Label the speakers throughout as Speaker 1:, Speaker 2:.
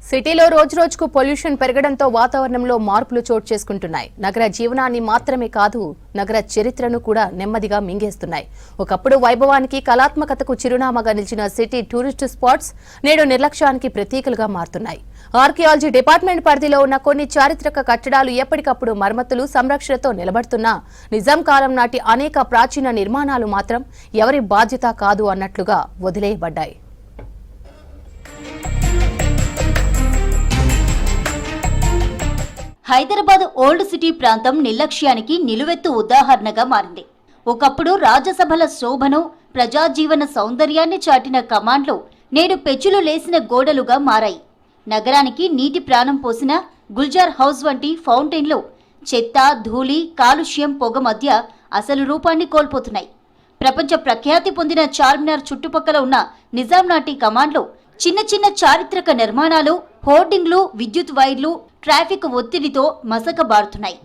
Speaker 1: సిటీలో రోజురోజుకు పొల్యూషన్ పెరగడంతో వాతావరణంలో మార్పులు చోటు చేసుకుంటున్నాయి. నగర జీవనాన్ని మాత్రమే కాదు, నగర చరిత్రను కూడా నెమ్మదిగా మింగేస్తున్నాయి. ఒకప్పుడు వైభవానికి, కళాత్మకతకు చిరునామాగా నిలిచిన సిటీ టూరిస్ట్ స్పాట్స్ నేడు నిర్లక్ష్యానికి ప్రతీకలుగా మారుతున్నాయి. ఆర్కియాలజీ డిపార్ట్మెంట్ పరిధిలో ఉన్న కొన్ని చారిత్రక కట్టడాలు ఎప్పటికప్పుడు మరమ్మతులు, సంరక్షణతో నిలబడుతున్నా నిజాం కాలం నాటి అనేక ప్రాచీన నిర్మాణాలు మాత్రం ఎవరి బాధ్యత కాదు అన్నట్లుగా వదిలేయబడ్డాయి.
Speaker 2: హైదరాబాద్ ఓల్డ్ సిటీ ప్రాంతం నిర్లక్ష్యానికి నిలువెత్తు ఉదాహరణగా మారింది. ఒకప్పుడు రాజ్యసభల శోభను, ప్రజాజీవన సౌందర్యాన్ని చాటిన కమాండ్లు నేడు పెచ్చులు లేసిన గోడలుగా మారాయి. నగరానికి నీటి ప్రాణం పోసిన గుల్జార్ హౌస్ వంటి ఫౌంటైన్లు చెత్త, ధూళి, కాలుష్యం, పొగ మధ్య అసలు రూపాన్ని కోల్పోతున్నాయి. ప్రపంచ ప్రఖ్యాతి పొందిన చార్మినార్ చుట్టుపక్కల ఉన్న నిజాం నాటి కమాండ్లు చిన్న చిన్న చారిత్రక నిర్మాణాలు, హోర్డింగ్లు, విద్యుత్ వైర్లు ట్రాఫిక్ ఒత్తిడితో మసకబారుతున్నాయి.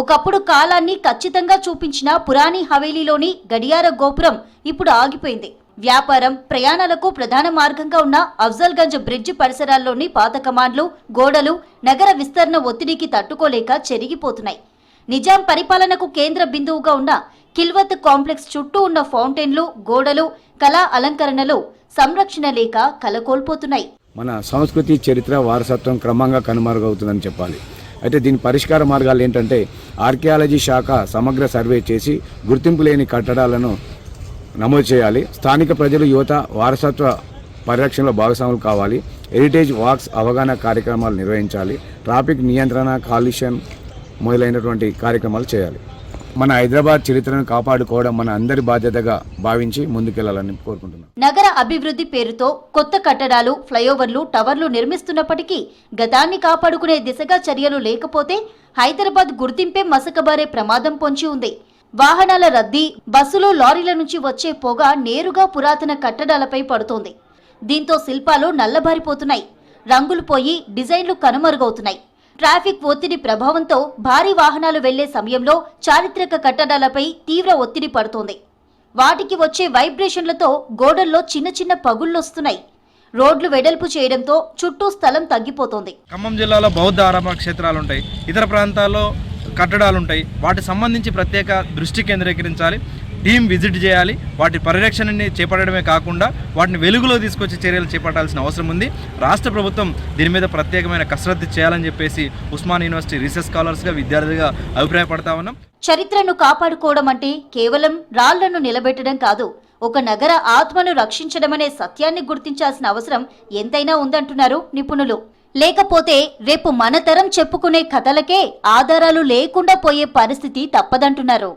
Speaker 2: ఒకప్పుడు కాలాన్ని ఖచ్చితంగా చూపించిన పురాణి హవేలీలోని గడియార గోపురం ఇప్పుడు ఆగిపోయింది. వ్యాపారం, ప్రయాణాలకు ప్రధాన మార్గంగా ఉన్న అఫ్జల్గంజ్ బ్రిడ్జ్ పరిసరాల్లోని పాత కమాండ్లు, గోడలు నగర విస్తరణ ఒత్తిడికి తట్టుకోలేక చెరిగిపోతున్నాయి. నిజాం పరిపాలనకు కేంద్ర బిందువుగా ఉన్న కిల్వత్ కాంప్లెక్స్ చుట్టూ ఉన్న ఫౌంటైన్లు, గోడలు, కళా అలంకరణలు సంరక్షణ లేక కలకోల్పోతున్నాయి.
Speaker 3: మన సంస్కృతి, చరిత్ర, వారసత్వం క్రమంగా కనుమరుగవుతుందని చెప్పాలి. అయితే దీని పరిష్కార మార్గాలు ఏంటంటే, ఆర్కియాలజీ శాఖ సమగ్ర సర్వే చేసి గుర్తింపు లేని కట్టడాలను నమోదు చేయాలి. స్థానిక ప్రజలు, యువత వారసత్వ పరిరక్షణలో భాగస్వాములు కావాలి. హెరిటేజ్ వాక్స్, అవగాహన కార్యక్రమాలు నిర్వహించాలి. ట్రాఫిక్ నియంత్రణ, కాలుష్యం మొదలైనటువంటి కార్యక్రమాలు చేయాలి. మన హైదరాబాద్ చరిత్రను కాపాడుకోవడం మన అందరి బాధ్యతగా భావించి ముందుకెళ్లాలని కోరుకుంటున్నాం.
Speaker 2: నగర అభివృద్ధి పేరుతో కొత్త కట్టడాలు, ఫ్లైఓవర్లు, టవర్లు నిర్మిస్తున్నప్పటికీ గతాన్ని కాపాడుకునే దిశగా చర్యలు లేకపోతే హైదరాబాద్ గుర్తింపే మసకబారే ప్రమాదం పొంచి ఉంది. వాహనాల రద్దీ, బస్సులు, లారీల నుంచి వచ్చే పొగ నేరుగా పురాతన కట్టడాలపై పడుతోంది. దీంతో శిల్పాలు నల్లబారిపోతున్నాయి, రంగులు పోయి డిజైన్లు కనుమరుగవుతున్నాయి. ట్రాఫిక్ ఒత్తిడి ప్రభావంతో భారీ వాహనాలు వెళ్లే సమయంలో చారిత్రక కట్టడాలపై తీవ్ర ఒత్తిడి పడుతోంది. వాటికి వచ్చే వైబ్రేషన్లతో గోడల్లో చిన్న చిన్న పగుళ్లొస్తున్నాయి. రోడ్లు వెడల్పు చేయడంతో చుట్టూ స్థలం తగ్గిపోతోంది.
Speaker 4: ఖమ్మం జిల్లాలో బౌద్ధ ఆరామ క్షేత్రాలు ఉంటాయి, ఇతర ప్రాంతాల్లో కట్టడాలు ఉంటాయి. వాటికి సంబంధించి ప్రత్యేక దృష్టి కేంద్రీకరించాలి. టీం విజిట్ చేయాలి. వాటి పరిరక్షణని చేపట్టడమే కాకుండా వాటిని వెలుగులో తీసుకొచ్చే చర్యలు చేపట్టాల్సిన అవసరం ఉంది. రాష్ట్ర ప్రభుత్వం దీని మీద ప్రత్యేకమైన కసరత్తు చేయాలని చెప్పేసి ఉస్మాన్ యూనివర్సిటీ రీసెర్చ్ స్కాలర్స్గా, విద్యార్థిగా అభిప్రాయపడతా ఉన్నాం.
Speaker 2: చరిత్రను కాపాడుకోవడం అంటే కేవలం రాళ్లను నిలబెట్టడం కాదు, ఒక నగర ఆత్మను రక్షించడమనే సత్యాన్ని గుర్తించాల్సిన అవసరం ఎంతైనా ఉందంటున్నారు నిపుణులు. లేకపోతే రేపు మన తరం చెప్పుకునే కథలకే ఆధారాలు లేకుండా పోయే పరిస్థితి తప్పదంటున్నారు.